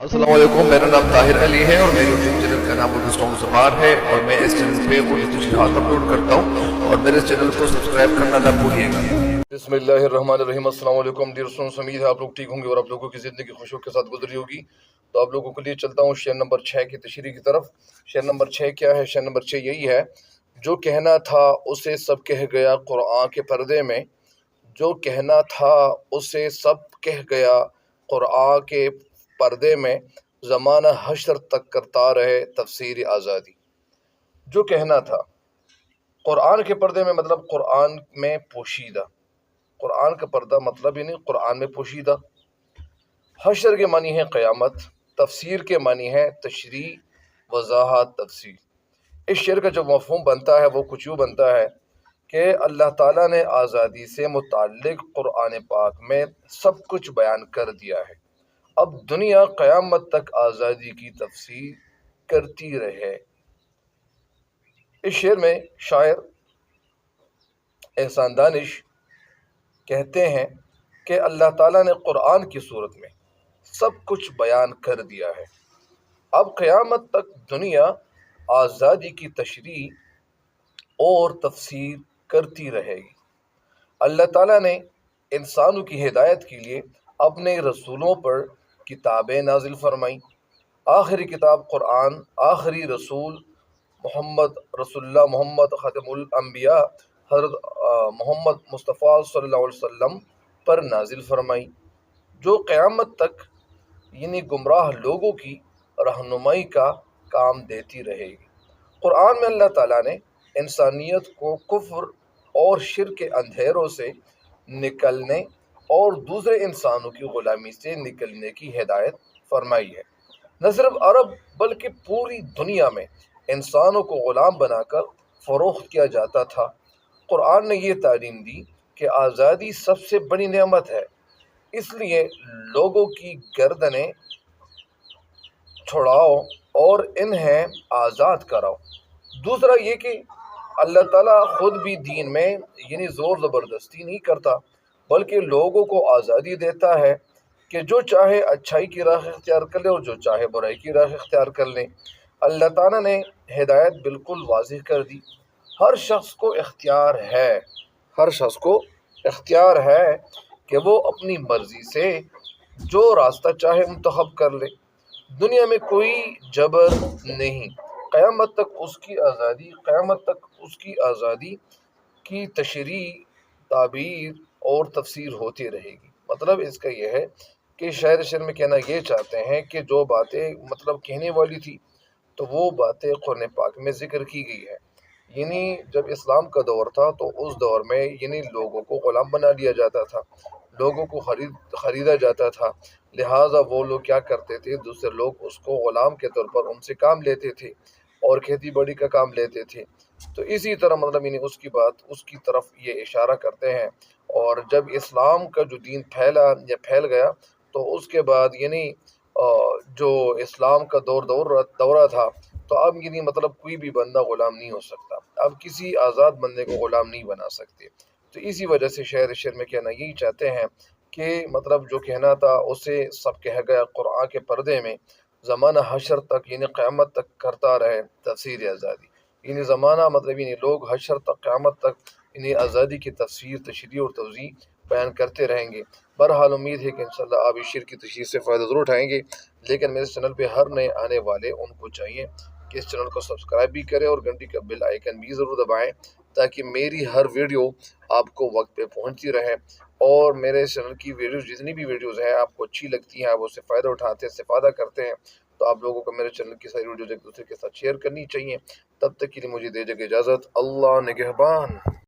अस्सलाम वालेकुम, मेरा नाम ताहिर अली है और मेरे यूट्यूब चैनल का नाम उर्दू सॉन्ग ज़बान है और मैं इस चैनल पे उर्दू तशरीहात अपलोड करता हूँ और मेरे चैनल को सब्सक्राइब करना ना भूलिएगा। बिस्मिल्लाहिर्रहमानिर्रहीम। अस्सलाम वालेकुम डियर स्टूडेंट्स, उम्मीद है आप लोग ठीक होंगे और आप लोगों की ज़िंदगी खुशियों के साथ गुजरी होगी। तो आप लोगों के लिए चलता हूँ शेर नंबर 6 की तशरीह की तरफ। शेर नंबर 6 क्या है? शेर नंबर 6 यही है, जो कहना था उसे सब कह गया कुरान के पर्दे में। जो कहना था उसे सब कह गया कुरान के पर्दे में, ज़माना हश्र तक करता रहे तफसीर आज़ादी। जो कहना था कुरान के पर्दे में मतलब कुरान में पोशीदा, कुरान का पर्दा मतलब ही नहीं कुरान में पोशीदा। हश्र के मानी है क़यामत, तफसीर के मानी है तशरीह, वजाहत, तफसील। इस शेर का जो मफ़हूम बनता है वो कुछ यूँ बनता है कि अल्लाह ताला ने आज़ादी से मुताल्लिक़ कुरान पाक में सब कुछ बयान कर दिया है। अब दुनिया क़यामत तक आज़ादी की तफसीर करती रहे। इस शेर में शायर एहसान दानिश कहते हैं कि अल्लाह ताला ने कुरान की सूरत में सब कुछ बयान कर दिया है। अब क़यामत तक दुनिया आज़ादी की तशरीह और तफसीर करती रहेगी। अल्लाह ताला ने इंसानों की हिदायत के लिए अपने रसूलों पर किताबें नाजिल फरमाई। आखिरी किताब कुरान, आखिरी रसूल मोहम्मद ख़ातमुल अंबिया हज़रत मोहम्मद मुस्तफ़ा सल्लल्लाहु अलैहि वसल्लम पर नाजिल फरमाई, जो क़यामत तक यानी गुमराह लोगों की रहनुमाई का काम देती रहेगी। कुरान में अल्लाह ताला ने इंसानियत को कुफ्र और शिर्क के अंधेरों से निकलने और दूसरे इंसानों की ग़ुलामी से निकलने की हिदायत फरमाई है। न सिर्फ अरब बल्कि पूरी दुनिया में इंसानों को ग़ुलाम बनाकर फ़रोख्त किया जाता था। कुरान ने ये तालीम दी कि आज़ादी सबसे बड़ी नेमत है, इसलिए लोगों की गर्दनें छुड़ाओ और इन्हें आज़ाद कराओ। दूसरा ये कि अल्लाह ताला खुद भी दीन में यानी ज़ोर ज़बरदस्ती नहीं करता, बल्कि लोगों को आज़ादी देता है कि जो चाहे अच्छाई की राह इख्तियार कर ले और जो चाहे बुराई की राह इख्तियार कर ले। अल्लाह ताला ने हिदायत बिल्कुल वाज़िह कर दी। हर शख्स को इख्तियार है, हर शख्स को इख्तियार है कि वो अपनी मर्ज़ी से जो रास्ता चाहे मुंतखब कर ले। दुनिया में कोई जबर नहीं। क़यामत तक उसकी आज़ादी की तशरीह, ताबीर और तफसीर होती रहेगी। मतलब इसका यह है कि शायर शेर में कहना ये चाहते हैं कि जो बातें मतलब कहने वाली थी तो वो बातें कुरान पाक में ज़िक्र की गई है। यानी जब इस्लाम का दौर था तो उस दौर में यानी लोगों को ग़ुलाम बना लिया जाता था, लोगों को ख़रीदा जाता था। लिहाजा वो लोग क्या करते थे, दूसरे लोग उसको ग़ुलाम के तौर पर उनसे काम लेते थे और खेती बाड़ी का काम लेते थे। तो इसी तरह मतलब यानी उसकी तरफ ये इशारा करते हैं। और जब इस्लाम का जो दीन फैला या फैल गया तो उसके बाद यानी जो इस्लाम का दौरा था तो अब यानी मतलब कोई भी बंदा ग़ुलाम नहीं हो सकता, अब किसी आज़ाद बंदे को ग़ुलाम नहीं बना सकते। तो इसी वजह से शेर में कहना यही चाहते हैं कि मतलब जो कहना था उसे सब कह गया कुरान के पर्दे में, ज़माना हशर तक यानी क़यामत तक करता रहे तफसीर आज़ादी। यानी ज़माना मतलब यानी लोग हशर तक क़यामत तक यानी आज़ादी की तफसीर, तशरीह और तवज़ीह बयान करते रहेंगे। बहरहाल उम्मीद है कि इंशाअल्लाह आप इस शेर की तशरीह से फ़ायदा ज़रूर उठाएंगे। लेकिन मेरे चैनल पे हर नए आने वाले उनको चाहिए कि इस चैनल को सब्सक्राइब भी करें और घंटी का बेल आइकन भी ज़रूर दबाएं, ताकि मेरी हर वीडियो आपको वक्त पे पहुंचती रहे। और मेरे चैनल की वीडियोज़ जितनी भी वीडियोज़ हैं आपको अच्छी लगती हैं, आप उससे फ़ायदा उठाते हैं, इस्तेफ़ादा करते हैं, तो आप लोगों को मेरे चैनल की सारी वीडियोज़ एक दूसरे के साथ शेयर करनी चाहिए। तब तक के लिए मुझे दीजिए इजाज़त। अल्लाह निगहबान।